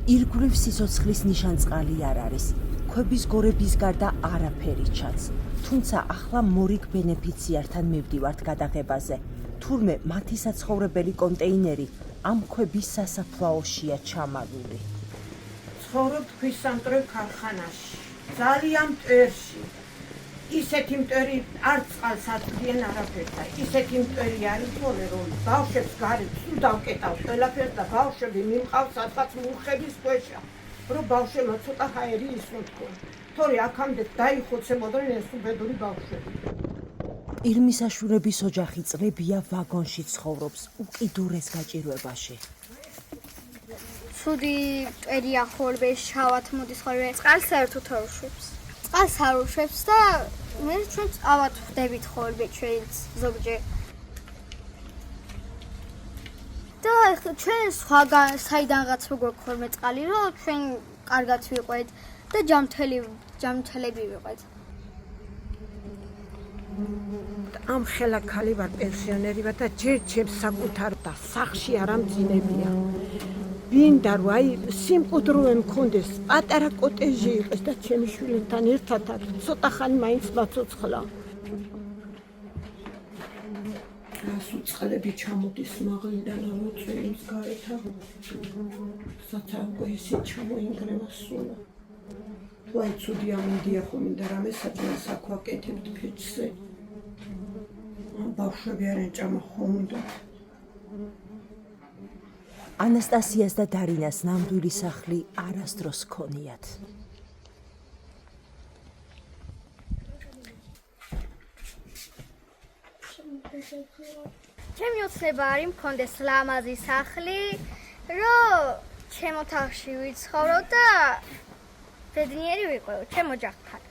ირგვლივ სიცოცხლის ნიშანწყალი არ არის. ქვების გორების გარდა არაფერი ჩანს. თუმცა ახლა მორიგ ბენეფიციართან მივდივართ გადაღებაზე. თურმე მათი საცხოვრებელი კონტეინერი ამ ქვების სასაფლაოშია ჩამალული. ცხოვრობ ქვისამტვრევ ქარხანაში, ძალიან მტვერში. ისეთი მტვერი არ წყალს აწვდიან არაფერს და ისეთი მტვერი არის ხოლმე რომ ბავშვებს გარეთ სულ დავკეტავს ყველაფერს და ბავშვები მიმყავს სადღაც მუხების ქვეშა რომ ბავშვებმა ცოტა ჰაერი ისმოთ თქო თორე აქამდე დაიხოცებოდნენ ეს უბედური ბავშვები. ირმისაშვილების ოჯახი წლებია ვაგონში ცხოვრობს უკიდურეს გაჭირვებაში. ცუდი მტვერია ხოლმე შავად მოდის ხოლმე წყალს საერთოდ არ უშვებს. წყალს არ უშვებს და მე ჩვენ წავად ვხდებით ხოლმე ჩვენც ზოგჯერ. და ჩვენ სხვაგან საიდანღაც მოგგვაქვს ხოლმე წყალი რომ ჩვენ კარგად ვიყვეთ და ჯამთელები ვიყვეთ. ამ ხელა ქალი ვარ პენსიონერი ვარ და ჯერ საკუთარ და სახში არ ამძინებია. ვინდა რომ აი სიმყუდროვე მქონდეს, პატარა კოტეჟი იყოს და ჩემი შვილებთან ერთად აქ ცოტა ხანი მაინც მაცოცხლა. რას უწყლები ჩამოდის მაღლიდან ამოწვევს გარეთ სათანადო ისე ჩამოინგრევა სულა. თუ აი ცუდი ამინდია ხომ და რამე საჭმელს საქვაკეთებთ ფეჩზე. ბავშვები არიან ჭამა ხომ უნდა. ანასტასიას და დარინას ნამდვილი სახლი არასდროს ჰქონიათ. ჩემი ოცნება არის მქონდეს ლამაზი სახლი, რომ ჩემ ოთახში ვიცხოვრო და ბედნიერი ვიყო ჩემ ოჯახთან.